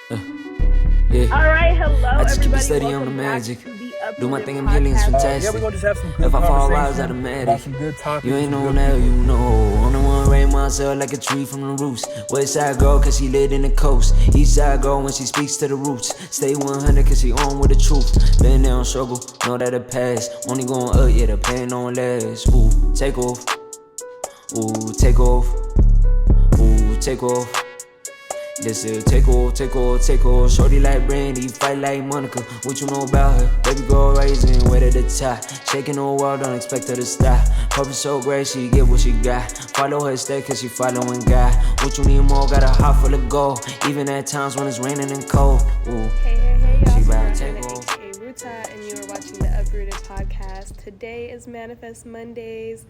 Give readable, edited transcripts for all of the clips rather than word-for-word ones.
Yeah. Alright, hello I just keep it everybody. steady on the Welcome back magic. to the Do my Uprooted thing, I'm healing, it's podcast. fantastic. We're gonna just have some good If I fall out, conversation it's about automatic. some good topics. You ain't and on good that, people. you know. I'm the one raising myself like a tree from the roots. West side girl, cause she lit in the coast. East side girl when she speaks to the roots. Stay 100 cause she on with the truth. Been there on struggle, know that it pass. Only going up, yeah, the pain don't last. Ooh, take off. Ooh, take off. Ooh, take off. This is take off. Shorty like Brandy, fight like Monica. What you know about her? Baby girl rising, way to the top. Shaking the world, don't expect her to stop. Purpose so great, she get what she got. Follow her step, cause she following God. What you need more, got a heart full of gold. Even at times when it's raining and cold. Ooh. Hey, y'all. She So bout I'm to take Hannah, off. aka Ruta, and you are watching the Uprooted podcast. Today is Manifest Mondays,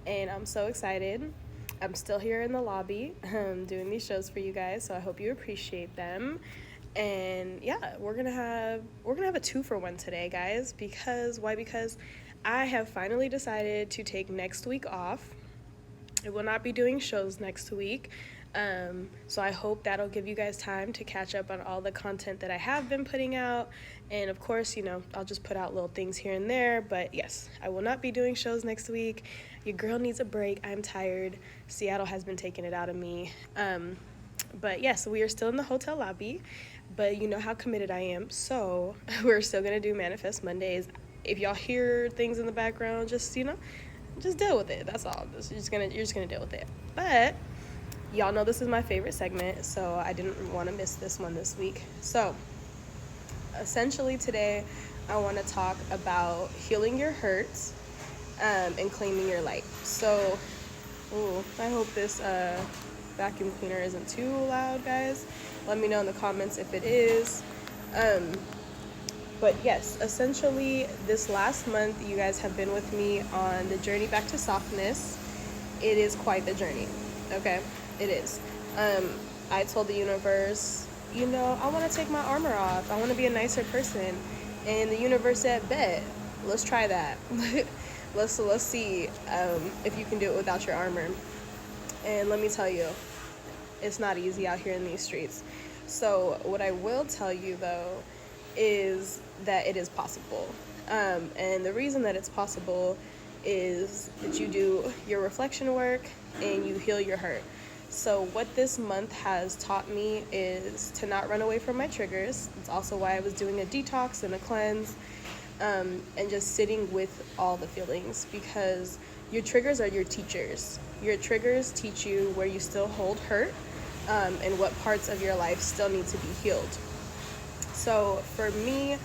and I'm so excited. I'm still here in the lobby doing these shows for you guys, so I hope you appreciate them. And yeah, we're gonna have a 2-for-1 today, guys. Because I have finally decided to take next week off. I will not be doing shows next week. So I hope that'll give you guys time to catch up on all the content that I have been putting out. And of course, I'll just put out little things here and there. But yes, I will not be doing shows next week. Your girl needs a break. I'm tired. Seattle has been taking it out of me. But yes, we are still in the hotel lobby. But you know how committed I am. So we're still going to do Manifest Mondays. If y'all hear things in the background, just deal with it. That's all. You're just gonna deal with it. But y'all know this is my favorite segment, so I didn't want to miss this one this week. So essentially today, I want to talk about healing your hurts and claiming your light. So, I hope this vacuum cleaner isn't too loud, guys. Let me know in the comments if it is. But yes, essentially, this last month, you guys have been with me on the journey back to softness. It is quite the journey, okay? It is. I told the universe, I want to take my armor off. I want to be a nicer person. And the universe said, bet, let's try that. let's see if you can do it without your armor. And let me tell you, it's not easy out here in these streets. So what I will tell you, though, is that it is possible. And the reason that it's possible is that you do your reflection work and you heal your hurt. So what this month has taught me is to not run away from my triggers. It's also why I was doing a detox and a cleanse, and just sitting with all the feelings, because your triggers are your teachers. Your triggers teach you where you still hold hurt, and what parts of your life still need to be healed. So for me,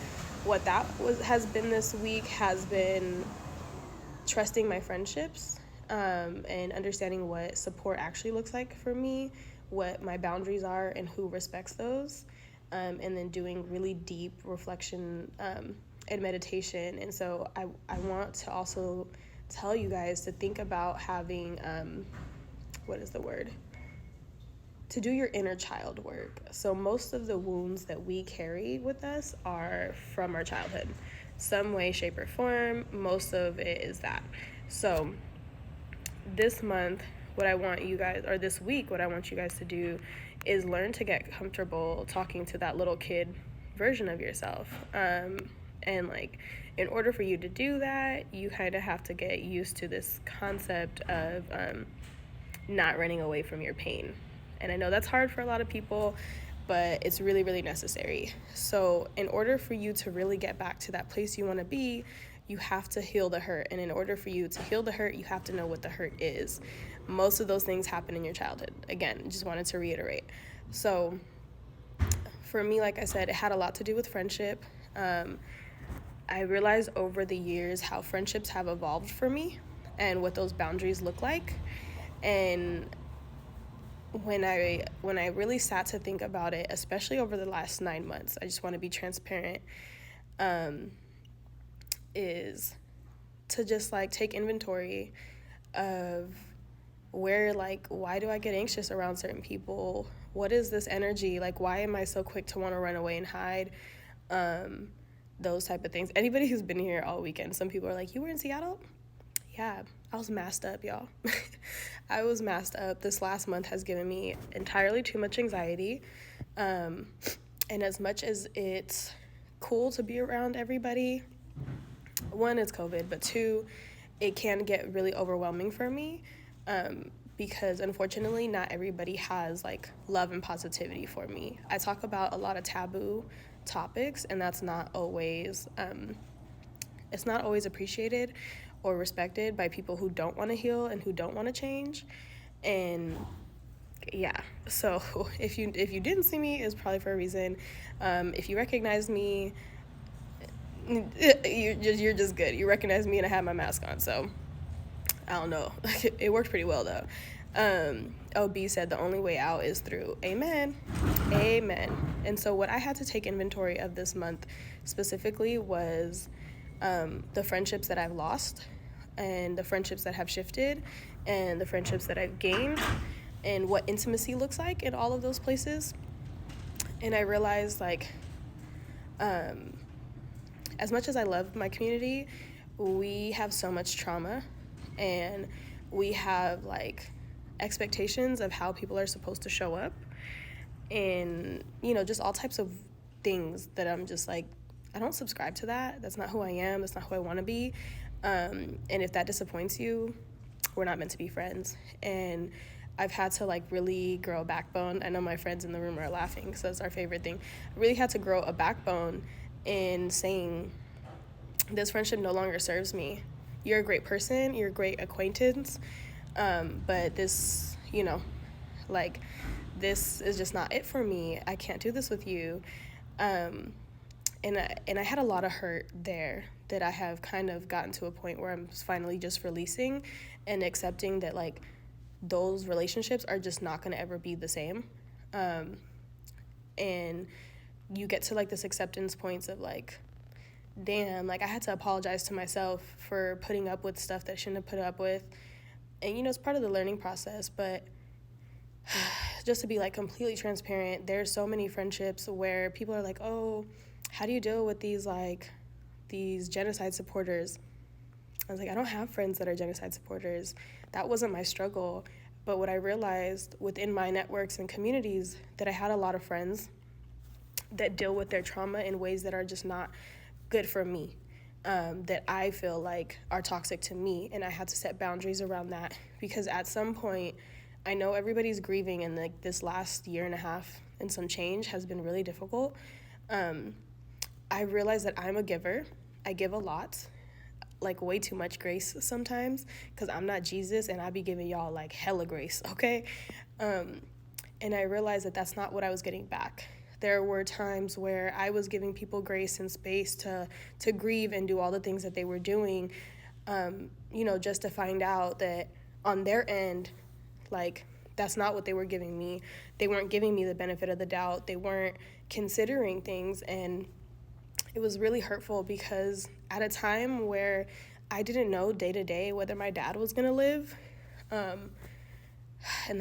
what has been this week has been trusting my friendships, and understanding what support actually looks like for me, what my boundaries are, and who respects those, and then doing really deep reflection and meditation. And so I want to also tell you guys to think about having, to do your inner child work. So most of the wounds that we carry with us are from our childhood, some way, shape, or form. Most of it is that. So this month, this week, what I want you guys to do is learn to get comfortable talking to that little kid version of yourself. And like, in order for you to do that, you kind of have to get used to this concept of not running away from your pain. And I know that's hard for a lot of people, but it's really, really necessary. So in order for you to really get back to that place you want to be, you have to heal the hurt. And in order for you to heal the hurt, you have to know what the hurt is. Most of those things happen in your childhood. Again, just wanted to reiterate. So for me, like I said, it had a lot to do with friendship. I realized over the years how friendships have evolved for me and what those boundaries look like. And when I really sat to think about it, especially over the last 9 months, I just want to be transparent, is to just like take inventory of why do I get anxious around certain people? What is this energy? Like, why am I so quick to want to run away and hide? Those type of things. Anybody who's been here all weekend, some people are like, you were in Seattle? Yeah, I was masked up, y'all. I was masked up. This last month has given me entirely too much anxiety. And as much as it's cool to be around everybody, one, it's COVID, but two, it can get really overwhelming for me, because unfortunately not everybody has like love and positivity for me. I talk about a lot of taboo topics, and that's not always it's not always appreciated or respected by people who don't want to heal and who don't want to change. And yeah, so if you didn't see me, it's probably for a reason. If you recognize me, you're just good. You recognize me and I have my mask on, so I don't know. It worked pretty well though. OB said the only way out is through. Amen. Amen. And so what I had to take inventory of this month specifically was the friendships that I've lost, and the friendships that have shifted, and the friendships that I've gained, and what intimacy looks like in all of those places. And I realized, like, as much as I love my community, we have so much trauma, and we have like expectations of how people are supposed to show up, and just all types of things that I'm just like, I don't subscribe to that. That's not who I am. That's not who I want to be. And if that disappoints you, we're not meant to be friends. And I've had to like really grow a backbone. I know my friends in the room are laughing because that's our favorite thing. I really had to grow a backbone in saying, this friendship no longer serves me. You're a great person. You're a great acquaintance. But this, like, this is just not it for me. I can't do this with you. And I had a lot of hurt there that I have kind of gotten to a point where I'm finally just releasing and accepting that, like, those relationships are just not going to ever be the same. And you get to, like, this acceptance points of, like, damn, like, I had to apologize to myself for putting up with stuff that I shouldn't have put up with. And, it's part of the learning process, but just to be, like, completely transparent, there's so many friendships where people are like, oh, how do you deal with these genocide supporters? I was like, I don't have friends that are genocide supporters. That wasn't my struggle. But what I realized within my networks and communities, that I had a lot of friends that deal with their trauma in ways that are just not good for me, that I feel like are toxic to me. And I had to set boundaries around that, because at some point, I know everybody's grieving, and like this last year and a half and some change has been really difficult. I realized that I'm a giver. I give a lot, like way too much grace sometimes, because I'm not Jesus and I be giving y'all like hella grace, okay? And I realized that that's not what I was getting back. There were times where I was giving people grace and space to grieve and do all the things that they were doing, just to find out that on their end, like, that's not what they were giving me. They weren't giving me the benefit of the doubt. They weren't considering things, and it was really hurtful, because at a time where I didn't know day to day whether my dad was going to live, and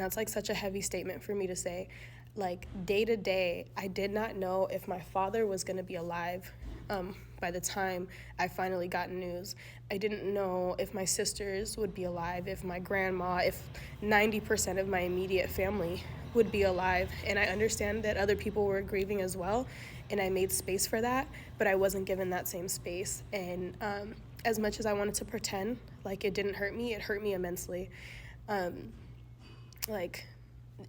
that's like such a heavy statement for me to say, like, day to day, I did not know if my father was going to be alive by the time I finally got news. I didn't know if my sisters would be alive, if my grandma, if 90% of my immediate family would be alive. And I understand that other people were grieving as well, and I made space for that, but I wasn't given that same space. And as much as I wanted to pretend like it didn't hurt me, it hurt me immensely. Like,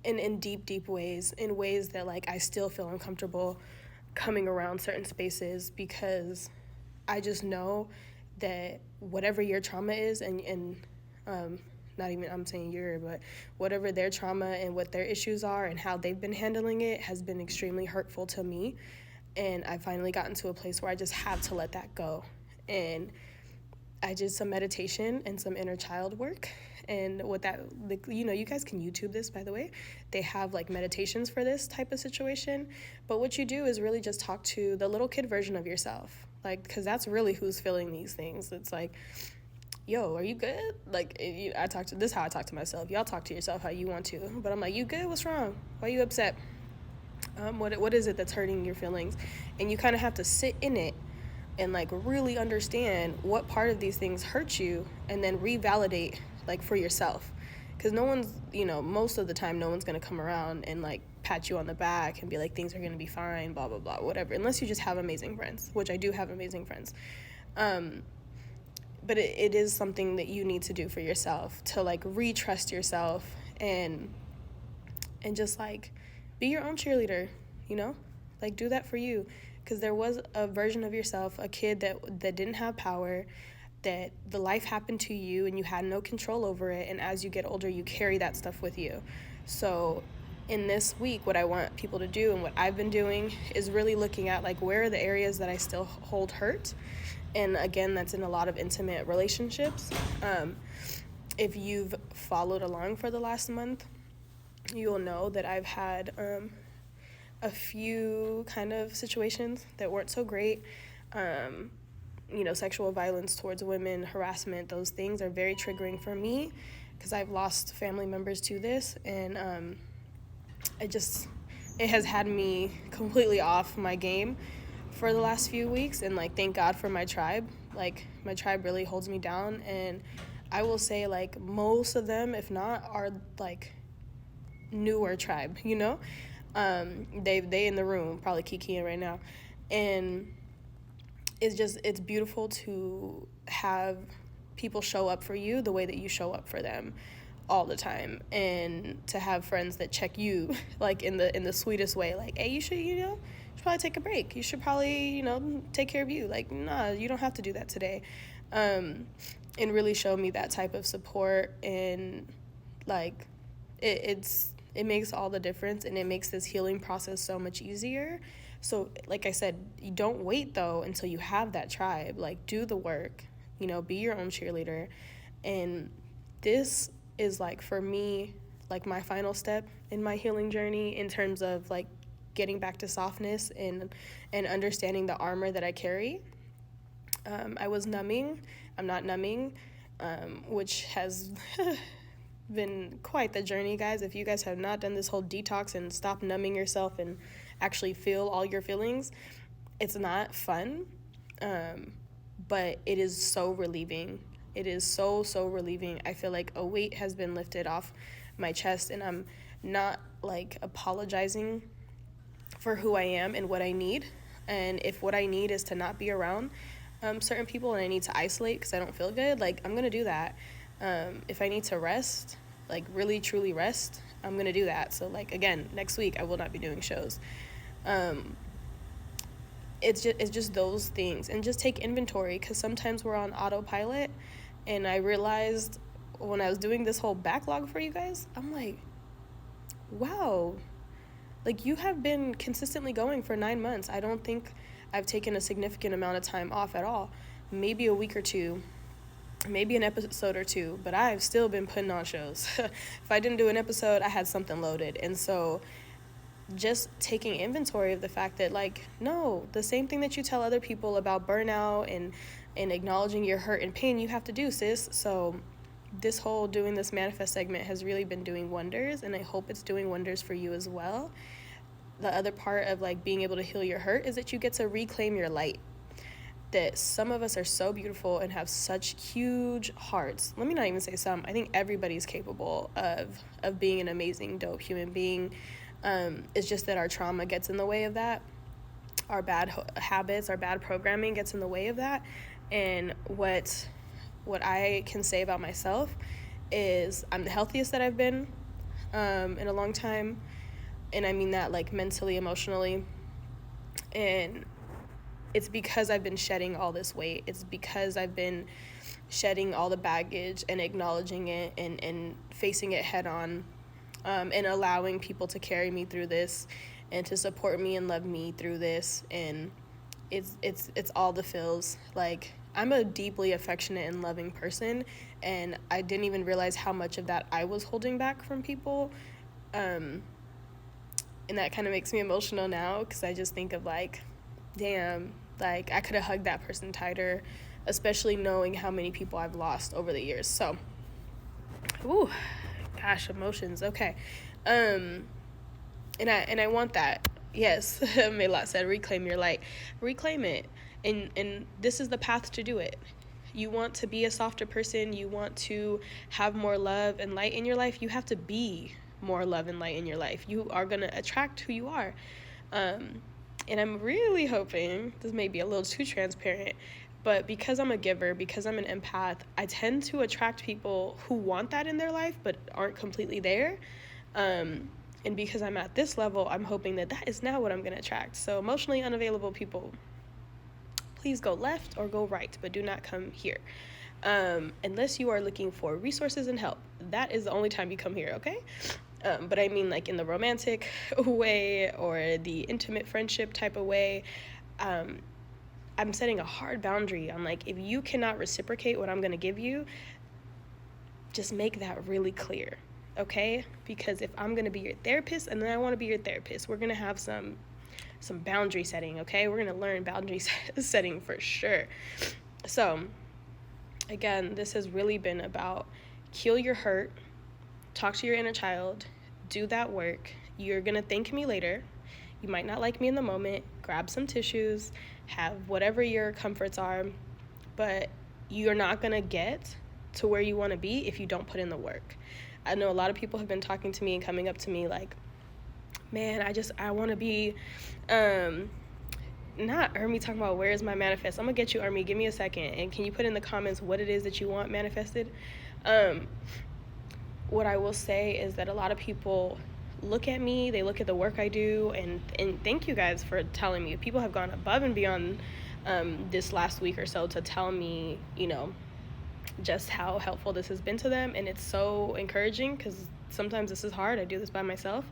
in deep ways, in ways that, like, I still feel uncomfortable coming around certain spaces, because I just know that whatever your trauma is, and not even I'm saying your, but whatever their trauma and what their issues are and how they've been handling it has been extremely hurtful to me. And I finally gotten to a place where I just have to let that go. And I did some meditation and some inner child work. And what that, like, you guys can YouTube this, by the way. They have like meditations for this type of situation. But what you do is really just talk to the little kid version of yourself. Like, because that's really who's feeling these things. It's like, yo, are you good? Like, this is how I talk to myself. Y'all talk to yourself how you want to. But I'm like, you good? What's wrong? Why are you upset? What is it that's hurting your feelings? And you kind of have to sit in it and like really understand what part of these things hurt you, and then revalidate, like, for yourself. Because no one's, most of the time, no one's going to come around and like pat you on the back and be like, things are going to be fine, blah, blah, blah, whatever, unless you just have amazing friends, which I do have amazing friends. But it is something that you need to do for yourself to like retrust yourself and just like be your own cheerleader, you know, like do that for you, because there was a version of yourself, a kid that didn't have power, that the life happened to you and you had no control over it, and as you get older you carry that stuff with you. So in this week, what I want people to do and what I've been doing is really looking at like, where are the areas that I still hold hurt. And again, that's in a lot of intimate relationships. If you've followed along for the last month, you'll know that I've had a few kind of situations that weren't so great. Sexual violence towards women, harassment, those things are very triggering for me because I've lost family members to this, and it has had me completely off my game for the last few weeks. And like, thank God for my tribe. Like, my tribe really holds me down, and I will say like most of them, if not, are like newer tribe, you know. They in the room probably kikiing right now, and it's beautiful to have people show up for you the way that you show up for them all the time, and to have friends that check you like in the sweetest way, like, hey, you should probably take a break, you should probably take care of you, like, nah, you don't have to do that today, and really show me that type of support. And like it makes all the difference, and it makes this healing process so much easier. So like I said, you don't wait though until you have that tribe. Like, do the work, be your own cheerleader. And this is like, for me, like my final step in my healing journey in terms of like getting back to softness and understanding the armor that I carry. I was numbing. I'm not numbing, which has been quite the journey, guys. If you guys have not done this whole detox and stop numbing yourself and actually feel all your feelings, it's not fun, but it is so relieving. It is so relieving. I feel like a weight has been lifted off my chest, and I'm not like apologizing for who I am and what I need. And if what I need is to not be around certain people, and I need to isolate because I don't feel good, like, I'm gonna do that. If I need to rest, like really truly rest, I'm gonna do that. So like, again, next week I will not be doing shows. It's just those things, and just take inventory, because sometimes we're on autopilot. And I realized when I was doing this whole backlog for you guys, I'm like, wow, like, you have been consistently going for 9 months. I don't think I've taken a significant amount of time off at all. Maybe a week or two, maybe an episode or two, but I've still been putting on shows. If I didn't do an episode, I had something loaded. And so just taking inventory of the fact that, like, no, the same thing that you tell other people about burnout and acknowledging your hurt and pain, you have to do, sis. So this whole doing this manifest segment has really been doing wonders, and I hope it's doing wonders for you as well. The other part of like being able to heal your hurt is that you get to reclaim your light. That some of us are so beautiful and have such huge hearts. Let me not even say some. I think everybody's capable of being an amazing, dope human being. It's just that our trauma gets in the way of that. Our bad habits, our bad programming gets in the way of that. And what I can say about myself is I'm the healthiest that I've been in a long time. And I mean that like mentally, emotionally. And it's because I've been shedding all this weight. It's because I've been shedding all the baggage and acknowledging it and facing it head on, and allowing people to carry me through this and to support me and love me through this. And it's all the feels. Like, I'm a deeply affectionate and loving person, and I didn't even realize how much of that I was holding back from people. And that kind of makes me emotional now, because I just think of like, damn, like, I could have hugged that person tighter, especially knowing how many people I've lost over the years. So, ooh, gosh, emotions. Okay. And I want that. Yes. Melat said, reclaim your light. Reclaim it. And this is the path to do it. You want to be a softer person, you want to have more love and light in your life, you have to be more love and light in your life. You are going to attract who you are. And I'm really hoping, this may be a little too transparent, but because I'm a giver, because I'm an empath, I tend to attract people who want that in their life but aren't completely there. And because I'm at this level, I'm hoping that is now what I'm going to attract. So emotionally unavailable people, please go left or go right, but do not come here. Unless you are looking for resources and help. That is the only time you come here, okay? But I mean, like in the romantic way or the intimate friendship type of way, I'm setting a hard boundary on, like, if you cannot reciprocate what I'm going to give you, just make that really clear, okay? Because if I'm going to be your therapist and then I want to be your therapist, we're going to have some boundary setting, okay? We're going to learn boundary setting for sure. So, again, this has really been about heal your hurt, talk to your inner child, do that work. You're going to thank me later. You might not like me in the moment. Grab some tissues, have whatever your comforts are, but you're not going to get to where you want to be if you don't put in the work. I know a lot of people have been talking to me and coming up to me like, man, I want to be, not Ermi talking about where's my manifest. I'm going to get you, Ermi. Give me a second. And can you put in the comments what it is that you want manifested? What I will say is that a lot of people look at me, they look at the work I do, and thank you guys for telling me. People have gone above and beyond this last week or so to tell me, just how helpful this has been to them, and it's so encouraging because sometimes this is hard. I do this by myself.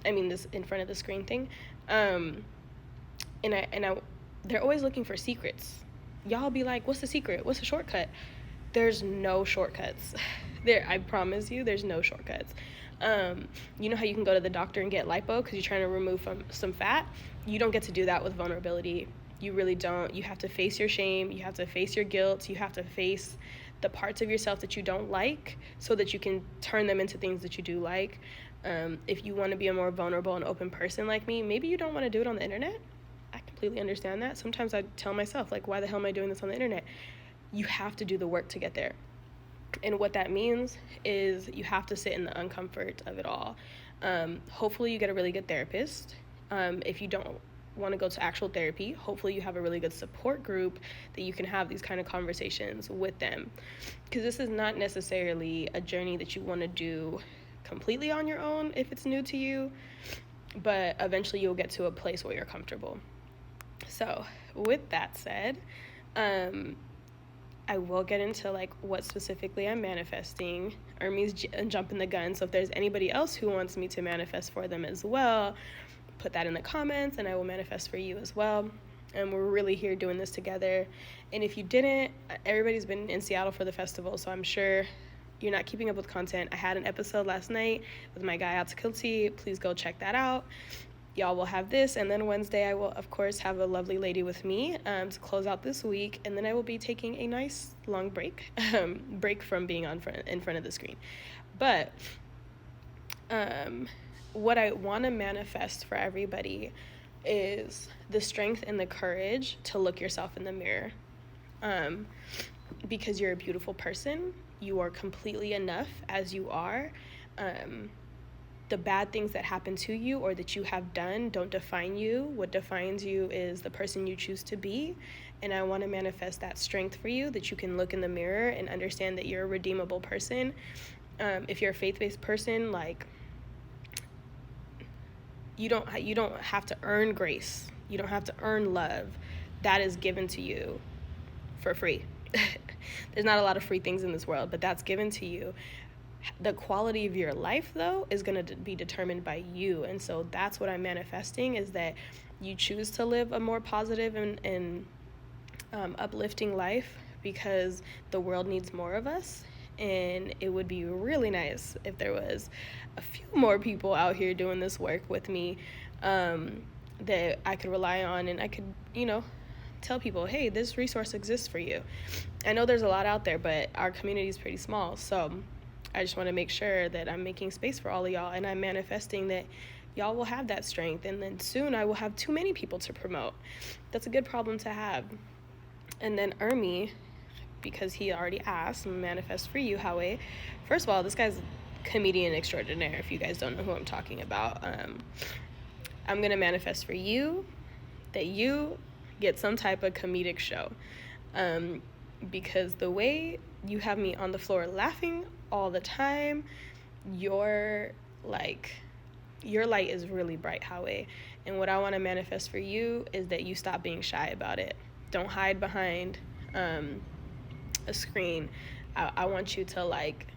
I mean, this in front of the screen thing, and they're always looking for secrets. Y'all be like, what's the secret? What's the shortcut? There's no shortcuts. I promise you, there's no shortcuts. You know how you can go to the doctor and get lipo because you're trying to remove some fat? You don't get to do that with vulnerability. You really don't. You have to face your shame. You have to face your guilt. You have to face the parts of yourself that you don't like so that you can turn them into things that you do like. If you want to be a more vulnerable and open person like me, maybe you don't want to do it on the internet. I completely understand that. Sometimes I tell myself, like, why the hell am I doing this on the internet? You have to do the work to get there. And what that means is you have to sit in the uncomfort of it all. Hopefully you get a really good therapist. If you don't want to go to actual therapy, hopefully you have a really good support group that you can have these kind of conversations with them. Because this is not necessarily a journey that you want to do completely on your own if it's new to you, but eventually you'll get to a place where you're comfortable. So with that said, I will get into like what specifically I'm manifesting. Ermi's jumping the gun, so if there's anybody else who wants me to manifest for them as well, put that in the comments and I will manifest for you as well. And we're really here doing this together. And if you didn't, everybody's been in Seattle for the festival, so I'm sure you're not keeping up with content. I had an episode last night with my guy Atsukulti. Please go check that out. Y'all will have this, and then Wednesday I will, of course, have a lovely lady with me to close out this week, and then I will be taking a nice long break from being in front of the screen. But what I want to manifest for everybody is the strength and the courage to look yourself in the mirror, because you're a beautiful person. You are completely enough as you are. The bad things that happen to you or that you have done don't define you. What defines you is the person you choose to be. And I want to manifest that strength for you, that you can look in the mirror and understand that you're a redeemable person. If you're a faith-based person, like, you don't have to earn grace. You don't have to earn love. That is given to you for free. There's not a lot of free things in this world, but that's given to you. The quality of your life, though, is going to be determined by you. And so that's what I'm manifesting, is that you choose to live a more positive and uplifting life, because the world needs more of us. And it would be really nice if there was a few more people out here doing this work with me, that I could rely on, and I could, tell people, hey, this resource exists for you. I know there's a lot out there, but our community is pretty small. So I just want to make sure that I'm making space for all of y'all, and I'm manifesting that y'all will have that strength, and then soon I will have too many people to promote. That's a good problem to have. And then Ermi, because he already asked, manifest for you, Howie. First of all, this guy's comedian extraordinaire, if you guys don't know who I'm talking about. I'm going to manifest for you that you get some type of comedic show. Because the way you have me on the floor laughing all the time, your light is really bright, Howie. And what I want to manifest for you is that you stop being shy about it. Don't hide behind a screen. I want you to like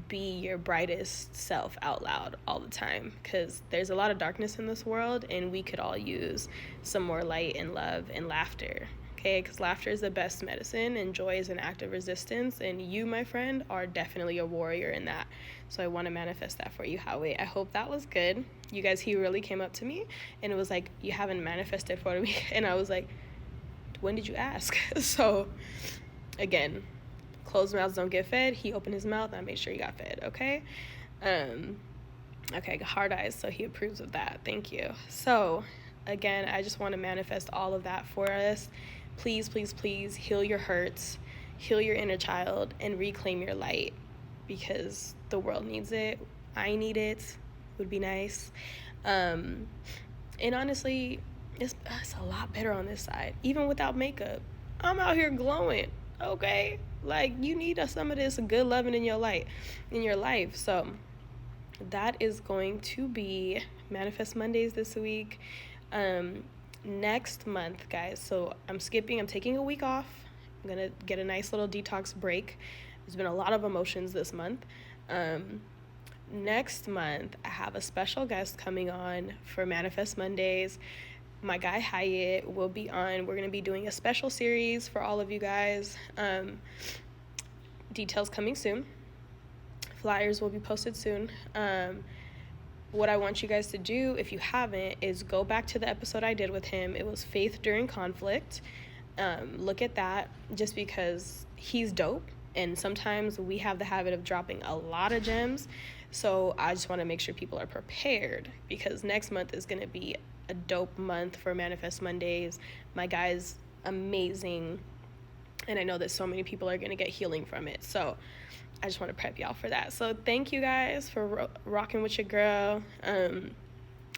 be your brightest self out loud all the time, because there's a lot of darkness in this world and we could all use some more light and love and laughter. Okay, because laughter is the best medicine and joy is an act of resistance, and you, my friend, are definitely a warrior in that. So I want to manifest that for you, Howie. I hope that was good. You guys, he really came up to me and it was like, you haven't manifested for me. And I was like, when did you ask? So again, closed mouths don't get fed. He opened his mouth and I made sure he got fed. Okay. Okay, heart eyes, so he approves of that. Thank you. So again, I just want to manifest all of that for us. Please, please, please heal your hurts, heal your inner child, and reclaim your light, because the world needs it. I need it. Would be nice. And honestly, it's a lot better on this side. Even without makeup, I'm out here glowing. Okay, like you need some of this good loving in your life. So that is going to be Manifest Mondays this week. Next month, guys, so I'm taking a week off. I'm gonna get a nice little detox break. There's been a lot of emotions this month. Next month, I have a special guest coming on for Manifest Mondays. My guy Hyatt will be on. We're going to be doing a special series for all of you guys. Details coming soon. Flyers will be posted soon. What I want you guys to do, if you haven't, is go back to the episode I did with him. It was Faith During Conflict. Look at that, just because he's dope. And sometimes we have the habit of dropping a lot of gems. So I just want to make sure people are prepared, because next month is going to be a dope month for Manifest Mondays. My guy's amazing, and I know that so many people are going to get healing from it. So I just want to prep y'all for that. So thank you guys for rocking with your girl. I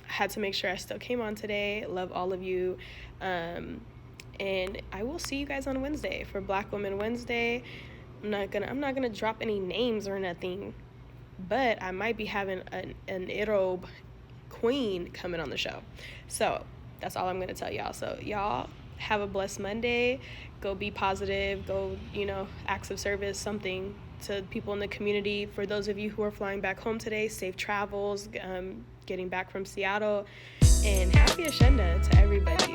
had to make sure I still came on today. Love all of you. And I will see you guys on Wednesday for Black Women Wednesday. I'm not gonna drop any names or nothing, but I might be having an Irob queen coming on the show. So that's all I'm gonna tell y'all. So y'all have a blessed Monday. Go be positive. Go, acts of service, something to people in the community. For those of you who are flying back home today, safe travels, getting back from Seattle, and happy Ashenda to everybody.